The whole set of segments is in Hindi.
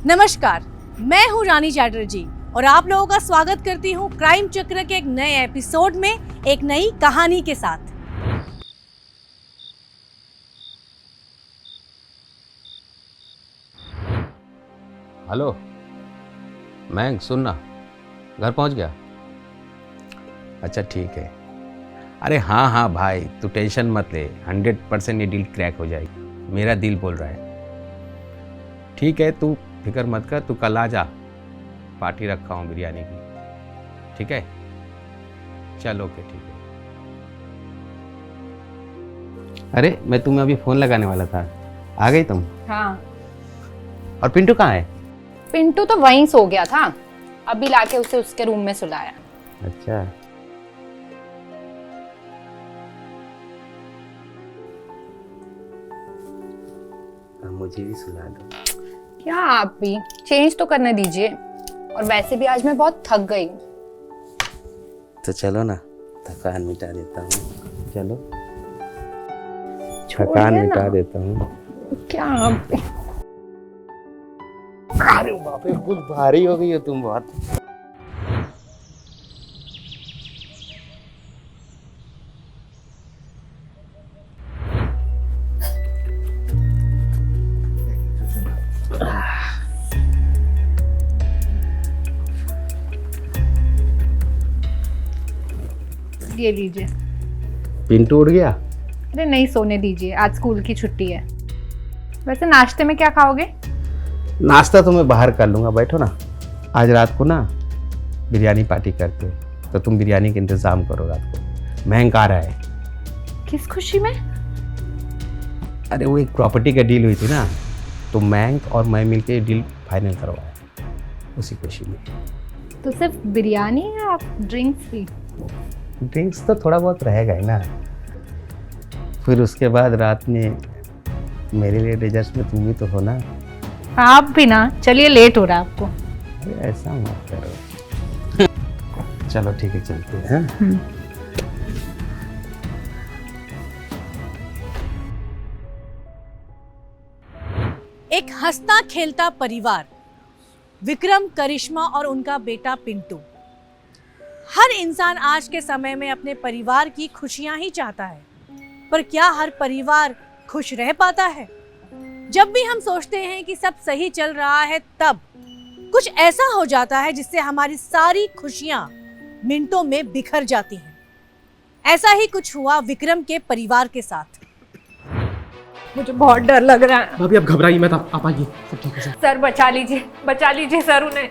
नमस्कार, मैं हूं रानी चैटर्जी और आप लोगों का स्वागत करती हूं क्राइम चक्र के एक नए एपिसोड में एक नई कहानी के साथ। हेलो मैं सुनना घर पहुंच गया। अच्छा ठीक है। अरे हाँ भाई तू टेंशन मत ले, 100% ये डील क्रैक हो जाएगी, मेरा दिल बोल रहा है। ठीक है तू फिक्र मत कर, तू कल आ जा, पार्टी रखा हूँ बिरयानी की। ठीक है चल ओके ठीक है। अरे मैं तुम्हें अभी फ़ोन लगाने वाला था, आ गई तुम? हाँ। और पिंटू कहाँ है? पिंटू तो वहीं सो गया था, अभी लाके उसे उसके रूम में सुलाया। अच्छा मुझे भी सुला दो। क्या आप भी चेंज तो करने दीजिए, और वैसे भी आज मैं बहुत थक गई हूँ। तो चलो ना थकान मिटा देता हूँ, चलो छोड़िए थकान ना। मिटा देता हूँ। क्या आप भी? अरे बाप रे कुछ भारी हो गई हो तुम बहुत। ये लीजिए। पिंटू उठ गया? अरे नहीं, सोने दीजिए, आज स्कूल की छुट्टी है। वैसे नाश्ते में क्या खाओगे? नाश्ता तो मैं बाहर कर लूंगा, बैठो ना। आज रात को ना बिरयानी पार्टी करते हैं, तो तुम बिरयानी का इंतजाम करो रात को। महंगा आ रहा है। किस खुशी में? अरे वो एक प्रॉपर्टी का डील हुई थी ना, तो मैंक और मैं मिलके डील फाइनल करवाया, उसी खुशी में। तो सिर्फ बिरयानी या ड्रिंक्स भी? ड्रिंक्स तो थोड़ा बहुत रहेगा ही ना, फिर उसके बाद रात में मेरे लिए डेजर्ट्स में तुम भी तो हो ना। आप भी ना। चलिए लेट हो रहा है आपको। अरे ऐसा मत करो। चलो ठीक है चलते हैं। एक हंसता खेलता परिवार, विक्रम, करिश्मा और उनका बेटा पिंटू। हर इंसान आज के समय में अपने परिवार की खुशियां ही चाहता है, पर क्या हर परिवार खुश रह पाता है? जब भी हम सोचते हैं कि सब सही चल रहा है, तब कुछ ऐसा हो जाता है जिससे हमारी सारी खुशियां मिनटों में बिखर जाती हैं। ऐसा ही कुछ हुआ विक्रम के परिवार के साथ। मुझे बहुत डर लग रहा है। भाभी आप घबराइए मत, आप आइए, सब ठीक हो जाए। सर बचा लीजिए सर उन्हें।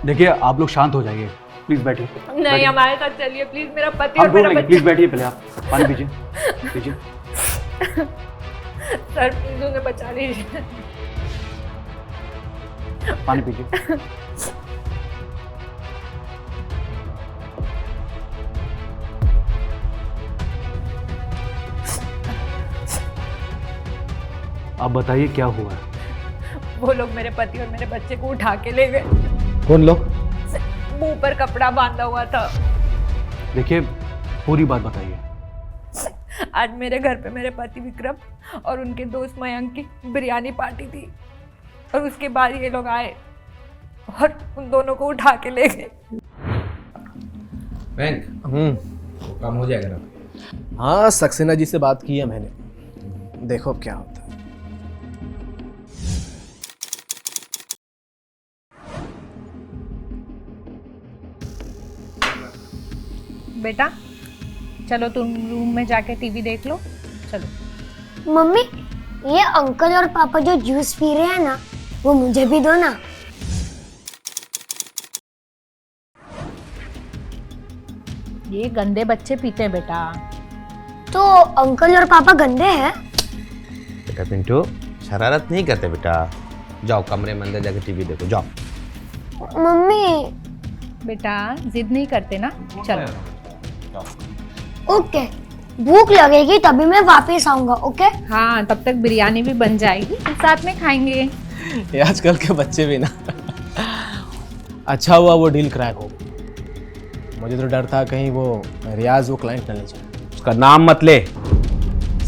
देखिए आप लोग शांत हो जाइए, प्लीज बैठिए। नहीं, हमारे साथ चलिए प्लीज। मेरा पति आप और मेरा बच्चा। प्लीज बैठिए, पहले आप पानी पीजिए पीजिए। सर प्लीज उन्हें बचा लीजिए। पानी पीजिए। आप बताइए क्या हुआ? वो लोग मेरे पति और मेरे बच्चे को उठा के ले गए। कौन लोग? मुंह पर कपड़ा बांधा हुआ था। देखिए पूरी बात बताइए। आज मेरे घर पे मेरे पति विक्रम और उनके दोस्त मयंक की बिरयानी पार्टी थी, और उसके बाद ये लोग आए और उन दोनों को उठा के ले गए। काम हो जाएगा ना? हाँ, सक्सेना जी से बात की है मैंने, देखो अब क्या होता है। बेटा चलो तुम रूम में जाके टीवी देख लो। चलो। मम्मी, ये अंकल और पापा जो जूस पी रहे हैं ना, वो मुझे भी दो ना। ये गंदे बच्चे पीते हैं बेटा। तो अंकल और पापा गंदे हैं? बेटा पिंटू शरारत नहीं करते बेटा, जाओ कमरे में अंदर जाके टीवी देखो जाओ। मम्मी। बेटा जिद नहीं करते ना, चलो। ओके, भूख लगेगी तभी मैं वापस आऊंगा। ओके। हाँ, तब तक बिरयानी भी बन जाएगी, साथ में खाएंगे। ये आजकल के बच्चे भी ना। अच्छा हुआ वो डील क्रैक हो, मुझे तो डर था कहीं वो रियाज वो क्लाइंट न ले जाए। उसका नाम मत ले,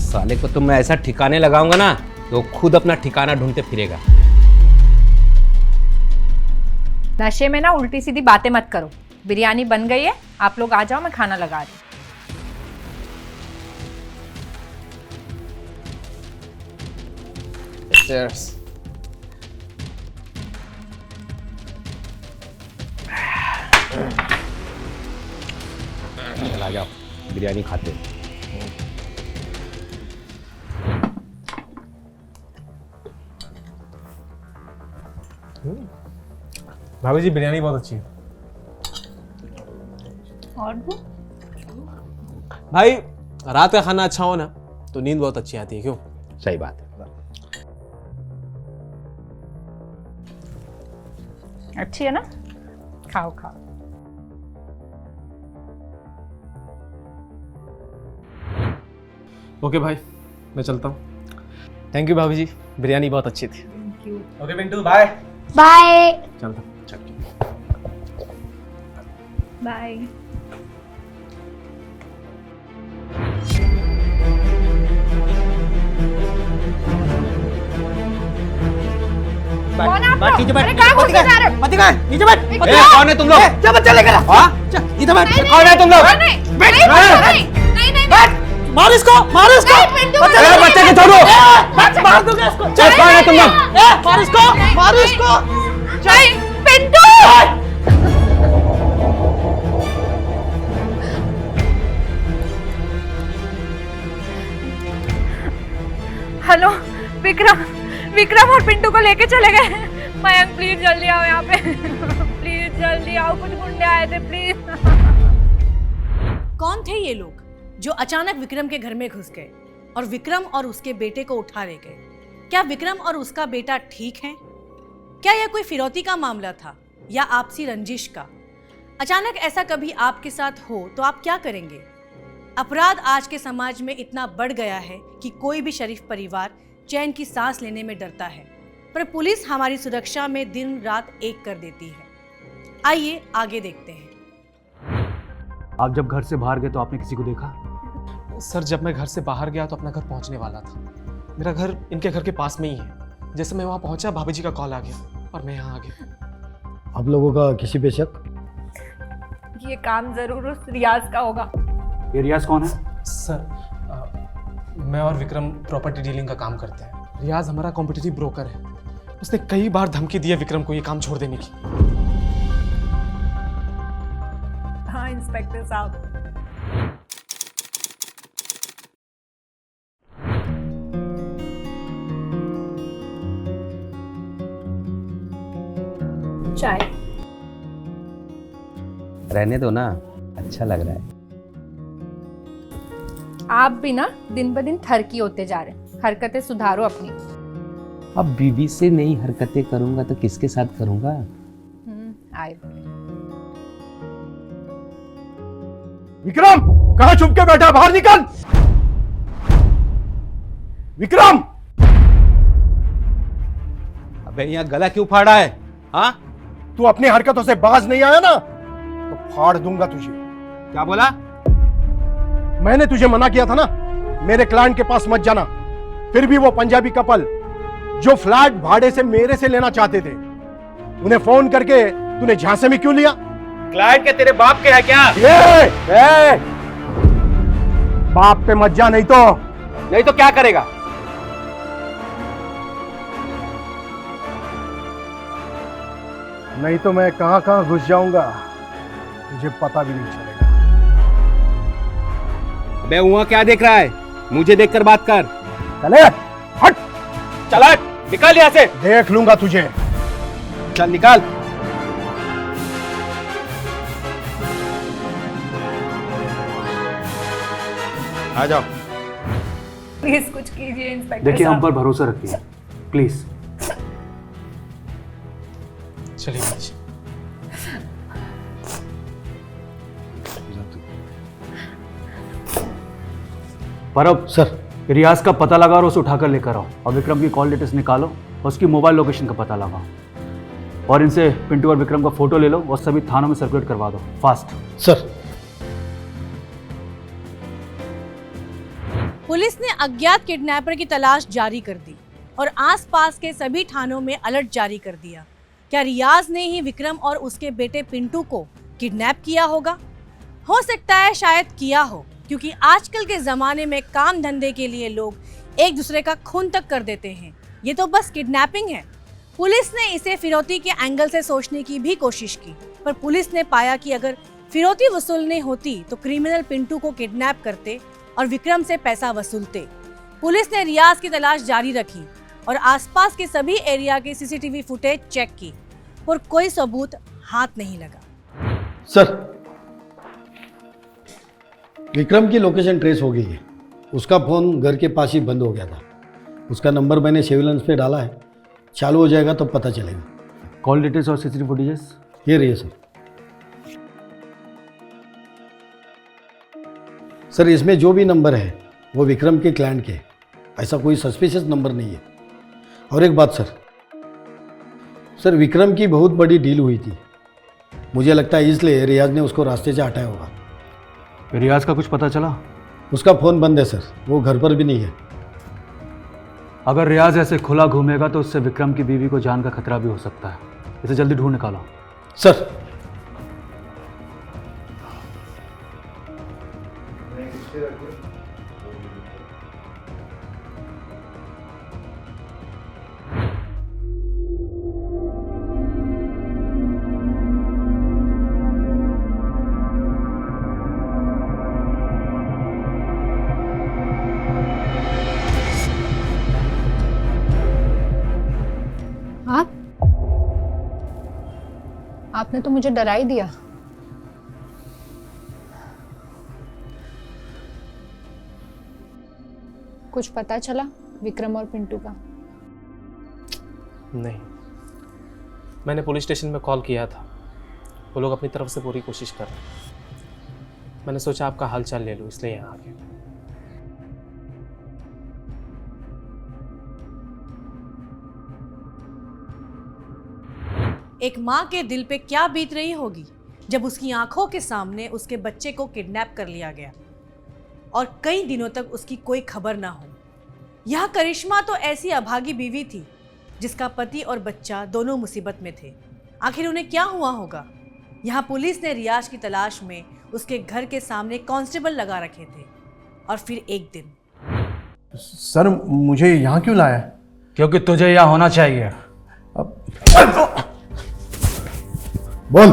साले को तो मैं ऐसा ठिकाने लगाऊंगा ना तो खुद अपना ठिकाना ढूंढते फिरेगा। नशे में ना उल्टी सीधी बातें मत करो। बिरयानी बन गई है, आप लोग आ जाओ, मैं खाना लगा रही हूँ। Cheers. चला जाओ, बिरयानी खाते हैं। भाभी जी बिरयानी बहुत अच्छी है। और वो भाई रात का खाना अच्छा हो ना तो नींद बहुत अच्छी आती है, क्यों? सही बात है। अच्छी है ना, खाओ खाओ। ओके भाई, मैं चलता हूँ। थैंक यू भाभी जी, बिरयानी बहुत अच्छी थी। Thank you. Okay Pintu, bye. Bye. चलता हूँ। बाय। कौन आप लोग? अरे कहाँ घुस के जा रहे हो? पति का है, नीचे बैठ। कौन है तुम लोग? क्या बच्चा लेकर? हाँ, इधर बैठ। कौन है तुम लोग? नहीं, मार इसको, मार इसको। बच्चे के छोड़ो। मार दूंगा इसको। चल, कौन है तुम लोग? मार इसको, मार इसको। पिंटू। हेलो, विक्रम और पिंटू को लेके चले गए। मयंक प्लीज जल्दी आओ यहाँ पे। प्लीज जल्दी आओ, कुछ गुंडे आए थे, प्लीज। कौन थे ये लोग जो अचानक विक्रम के घर में घुस गए और विक्रम और उसके बेटे को उठा ले गए? क्या विक्रम और उसका बेटा ठीक हैं? क्या यह कोई फिरौती का मामला था या आपसी रंजिश का? अचानक ऐसा कभी आपके साथ हो तो आप क्या करेंगे? अपराध आज के समाज में इतना बढ़ गया है कि कोई भी शरीफ परिवार चैन की सांस लेने में डरता है, पर पुलिस हमारी सुरक्षा में दिन रात एक कर देती है। आइए आगे देखते हैं। आप जब घर से बाहर गए तो आपने किसी को देखा? सर, जब मैं घर से बाहर गया तो अपना घर पहुंचने वाला था। मेरा घर इनके घर के पास में ही है। जैसे मैं वहां पहुंचा, भाभी जी का कॉल आ गया और मैं यहाँ आ गया। आप लोगों का किसी पे शक? ये काम जरूर उस रियाज का होगा। ये रियाज कौन है? सर, मैं और विक्रम प्रॉपर्टी डीलिंग का काम करते हैं। रियाज हमारा कॉम्पिटिटिव ब्रोकर है। उसने कई बार धमकी दी है विक्रम को ये काम छोड़ देने की। हाँ इंस्पेक्टर साहब। चाय। रहने दो ना, अच्छा लग रहा है। आप भी ना दिन ब दिन थरकी होते जा रहे हैं। हरकतें सुधारो अपनी। अब बीवी से नई हरकतें करूंगा तो किसके साथ करूंगा? आए। विक्रम, कहाँ छुप के बैठा? बाहर निकल। विक्रम! अबे यहाँ गला क्यों फाड़ा है? हाँ, तू अपनी हरकतों से बाज नहीं आया ना तो फाड़ दूंगा तुझे। क्या बोला? मैंने तुझे मना किया था ना, मेरे क्लाइंट के पास मत जाना। फिर भी वो पंजाबी कपल जो फ्लैट भाड़े से मेरे से लेना चाहते थे, उन्हें फोन करके तूने झांसे में क्यों लिया? क्लाइंट के तेरे बाप के है क्या? ए, बाप पे मत जा, नहीं तो क्या करेगा? नहीं तो मैं कहां कहां घुस जाऊंगा तुझे पता भी नहीं चलेगा। अबे वहां क्या देख रहा है? मुझे देखकर बात कर। चले हट। चला, निकाल यहाँ से। देख लूंगा तुझे। चल निकाल। आ जाओ। प्लीज कुछ कीजिए इंस्पेक्टर देखिए, हम साहब। पर भरोसा रखिए प्लीज। चलिए भाई जी। परब सर, रियाज का पता लगाओ और उसे उठाकर लेकर आओ, और विक्रम की कॉल डिटेल्स निकालो और उसकी मोबाइल लोकेशन का पता लगाओ, और इनसे पिंटू और विक्रम का फोटो ले लो और सभी थानों में सर्कुलेट करवा दो, फास्ट। सर, पुलिस ने अज्ञात किडनैपर की तलाश जारी कर दी और आसपास के सभी थानों में अलर्ट जारी कर दिया। क्या रियाज ने ही विक्रम और उसके बेटे पिंटू को किडनैप किया होगा? हो सकता है शायद किया हो, क्योंकि आजकल के ज़माने में काम धंधे के लिए लोग एक दूसरे का खून तक कर देते हैं। ये तो बस किडनैपिंग है। पुलिस ने इसे फिरौती के एंगल से सोचने की भी कोशिश की, पर पुलिस ने पाया कि अगर फिरौती वसूलनी होती तो क्रिमिनल पिंटू को किडनैप करते और विक्रम से पैसा वसूलते। पुलिस ने रियाज की तलाश जारी रखी और आसपास के सभी एरिया के सीसीटीवी फुटेज चेक की, पर कोई सबूत हाथ नहीं लगा। सर, विक्रम की लोकेशन ट्रेस हो गई है। उसका फोन घर के पास ही बंद हो गया था। उसका नंबर मैंने सर्विलांस पे डाला है, चालू हो जाएगा तो पता चलेगा। कॉल डिटेल्स और सीसीटीवी फुटेजेस ये रही है सर। सर, इसमें जो भी नंबर है वो विक्रम के क्लाइंट के, ऐसा कोई सस्पिशियस नंबर नहीं है। और एक बात सर, विक्रम की बहुत बड़ी डील हुई थी। मुझे लगता है इसलिए रियाज ने उसको रास्ते से हटाया होगा। रियाज का कुछ पता चला? उसका फ़ोन बंद है सर, वो घर पर भी नहीं है। अगर रियाज ऐसे खुला घूमेगा तो उससे विक्रम की बीवी को जान का खतरा भी हो सकता है। इसे जल्दी ढूंढ निकालो। सर, आपने तो मुझे डरा ही दिया। कुछ पता चला विक्रम और पिंटू का? नहीं, मैंने पुलिस स्टेशन में कॉल किया था। वो लोग अपनी तरफ से पूरी कोशिश कर रहे हैं। मैंने सोचा आपका हालचाल ले लूँ, इसलिए यहाँ आ गया। एक माँ के दिल पे क्या बीत रही होगी जब उसकी आंखों के सामने उसके बच्चे को किडनैप कर लिया गया और कई दिनों तक उसकी कोई खबर ना हो। यह करिश्मा तो ऐसी अभागी बीवी थी जिसका पति और बच्चा दोनों मुसीबत में थे। आखिर उन्हें क्या हुआ होगा? यहाँ पुलिस ने रियाज की तलाश में उसके घर के सामने कांस्टेबल लगा रखे थे। और फिर एक दिन, सर मुझे यहाँ क्यों लाया? क्योंकि तुझे यहाँ होना चाहिए। बोल।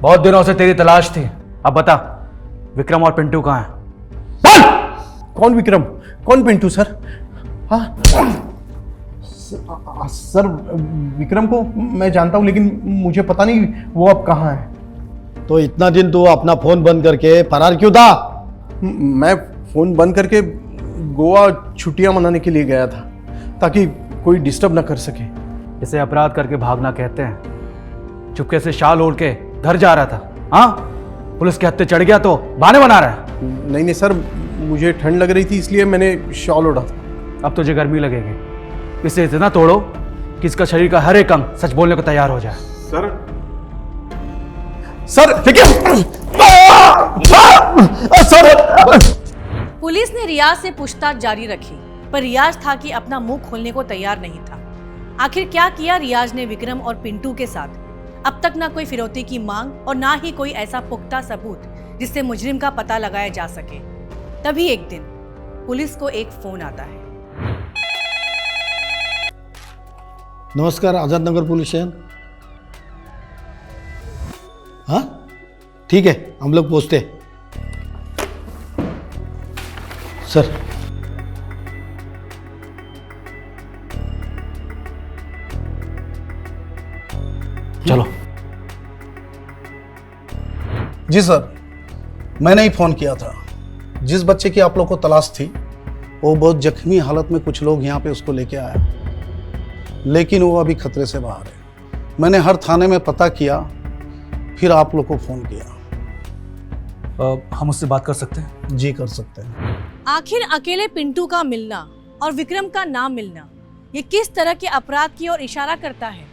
बहुत दिनों से तेरी तलाश थी। अब बता, विक्रम और पिंटू कहाँ हैं? कौन विक्रम, कौन पिंटू सर? हाँ सर, विक्रम को मैं जानता हूँ, लेकिन मुझे पता नहीं वो अब कहाँ है। तो इतना दिन तू अपना फोन बंद करके फरार क्यों था? मैं फोन बंद करके गोवा छुट्टियां मनाने के लिए गया था, ताकि कोई डिस्टर्ब ना कर सके। इसे अपराध करके भागना कहते हैं। चुपके से शाल ओढ़ के घर जा रहा था, हाँ? पुलिस के हत्थे चढ़ गया तो बहाने बना रहा है। नहीं सर, मुझे ठंड लग रही थी इसलिए मैंने शॉल ओढ़ा था। अब तुझे गर्मी लगेगी। इसे इतना तोड़ो कि इसका शरीर का हर एक अंग सच बोलने को तैयार हो जाए। सर देखिए, सर। पुलिस ने रियाज से पूछताछ जारी रखी, पर रियाज था कि अपना मुंह खोलने को तैयार नहीं था। आखिर क्या किया रियाज ने विक्रम और पिंटू के साथ? अब तक ना कोई फिरौती की मांग और ना ही कोई ऐसा पुख्ता सबूत जिससे मुजरिम का पता लगाया जा सके। तभी एक दिन पुलिस को एक फोन आता है। नमस्कार, आजाद नगर पुलिस स्टेशन। हाँ ठीक है, हम लोग पहुंचते हैं। सर, चलो। जी सर, मैंने ही फ़ोन किया था। जिस बच्चे की आप लोग को तलाश थी, वो बहुत जख्मी हालत में कुछ लोग यहाँ पे उसको लेके आया, लेकिन वो अभी खतरे से बाहर है। मैंने हर थाने में पता किया, फिर आप लोग को फ़ोन किया। हम उससे बात कर सकते हैं? जी कर सकते हैं। आखिर अकेले पिंटू का मिलना और विक्रम का ना मिलना ये किस तरह के अपराध की ओर इशारा करता है?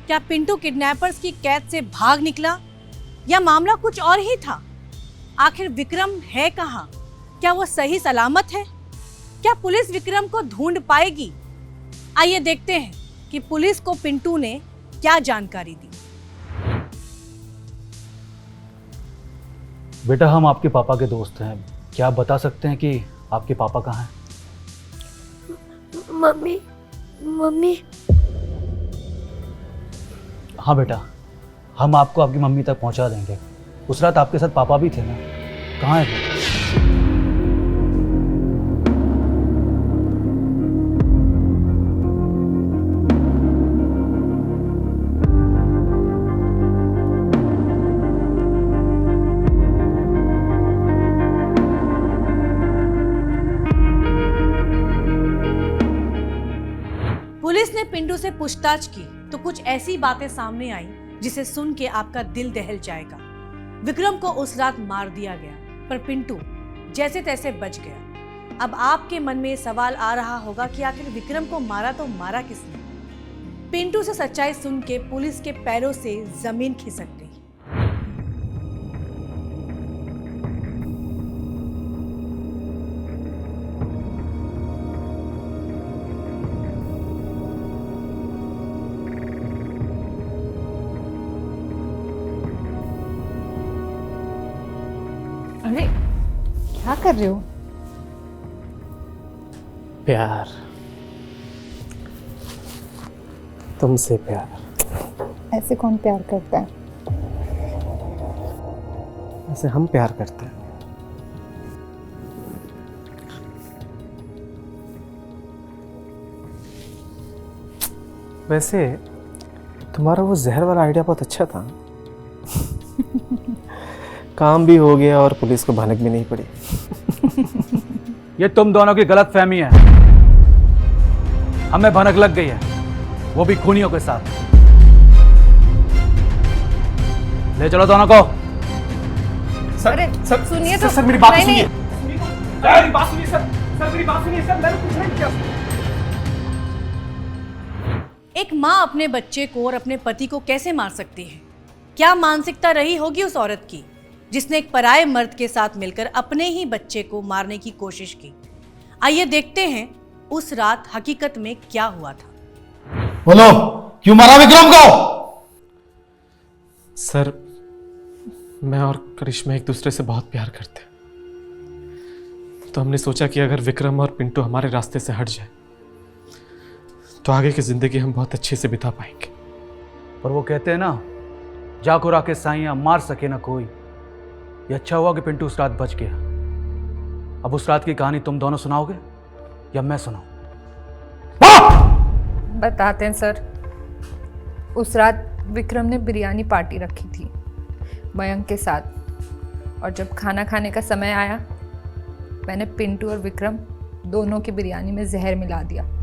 क्या पिंटू किडनैपर्स की कैद से भाग निकला या मामला कुछ और ही था? आखिर विक्रम है कहाँ? क्या वो सही सलामत है? क्या पुलिस विक्रम को ढूंढ पाएगी? आइए देखते हैं कि पुलिस को पिंटू ने क्या जानकारी दी। बेटा, हम आपके पापा के दोस्त हैं। क्या आप बता सकते हैं कि आपके पापा कहाँ हैं? मम्मी मम्मी हाँ बेटा, हम आपको आपकी मम्मी तक पहुंचा देंगे। उस रात आपके साथ पापा भी थे ना? कहाँ है? पुलिस ने पिंटू से पूछताछ की तो कुछ ऐसी बातें सामने आई जिसे सुन के आपका दिल दहल जाएगा। विक्रम को उस रात मार दिया गया, पर पिंटू जैसे तैसे बच गया। अब आपके मन में सवाल आ रहा होगा कि आखिर विक्रम को मारा तो मारा किसने? पिंटू से सच्चाई सुन के पुलिस के पैरों से जमीन खिसक गई। अरे क्या कर रहे हो? प्यार, तुमसे प्यार। ऐसे कौन प्यार करता है? ऐसे हम प्यार करते हैं। वैसे तुम्हारा वो जहर वाला आइडिया बहुत अच्छा था। काम भी हो गया और पुलिस को भनक भी नहीं पड़ी। ये तुम दोनों की गलत फहमी है। हमें भनक लग गई है, वो भी खूनियों के साथ। ले चलो दोनों को। अरे सुनिए तो। सर मेरी बात नहीं, सुनिए। नहीं। मेरी बात सुनिए सर। सर मेरी बात सुनिए सर, मैंने कुछ नहीं किया। एक माँ अपने बच्चे को और अपने पति को कैसे मार सकती है? क्या मानसिकता रही होगी उस औरत की जिसने एक पराये मर्द के साथ मिलकर अपने ही बच्चे को मारने की कोशिश की? आइए देखते हैं उस रात हकीकत में क्या हुआ था। बोलो, क्यों मारा विक्रम को? सर मैं और करिश्मा एक दूसरे से बहुत प्यार करते हैं, तो हमने सोचा कि अगर विक्रम और पिंटू हमारे रास्ते से हट जाए तो आगे की जिंदगी हम बहुत अच्छे से बिता पाएंगे। पर वो कहते हैं ना, जाको राके साइयां मार सके ना कोई। ये अच्छा हुआ कि पिंटू उस रात बच गया। अब उस रात की कहानी तुम दोनों सुनाओगे या मैं सुनाऊं? बताते हैं सर। उस रात विक्रम ने बिरयानी पार्टी रखी थी मयंक के साथ, और जब खाना खाने का समय आया मैंने पिंटू और विक्रम दोनों की बिरयानी में जहर मिला दिया।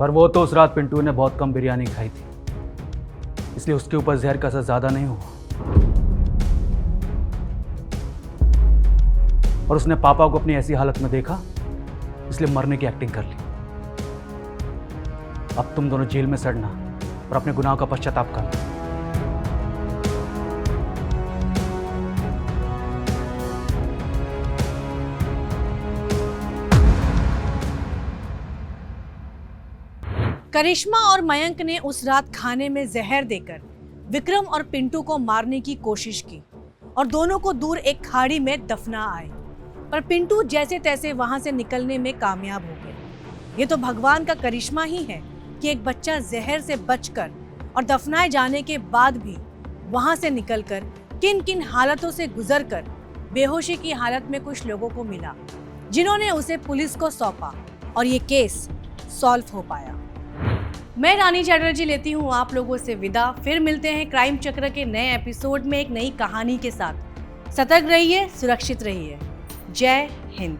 पर वो तो उस रात पिंटू ने बहुत कम बिरयानी खाई थी, इसलिए उसके ऊपर जहर का असर ज़्यादा नहीं हुआ। और उसने पापा को अपनी ऐसी हालत में देखा, इसलिए मरने की एक्टिंग कर ली। अब तुम दोनों जेल में सड़ना और अपने गुनाह का पश्चाताप करना। करिश्मा और मयंक ने उस रात खाने में जहर देकर विक्रम और पिंटू को मारने की कोशिश की और दोनों को दूर एक खाड़ी में दफना आए, पर पिंटू जैसे तैसे वहां से निकलने में कामयाब हो गया। ये तो भगवान का करिश्मा ही है कि एक बच्चा जहर से बचकर और दफनाए जाने के बाद भी वहां से निकलकर किन किन हालतों से गुजरकर बेहोशी की हालत में कुछ लोगों को मिला, जिन्होंने उसे पुलिस को सौंपा और ये केस सॉल्व हो पाया। मैं रानी चैटर्जी लेती हूँ आप लोगों से विदा। फिर मिलते हैं क्राइम चक्र के नए एपिसोड में एक नई कहानी के साथ। सतर्क रहिए, सुरक्षित रहिए। जय हिंद।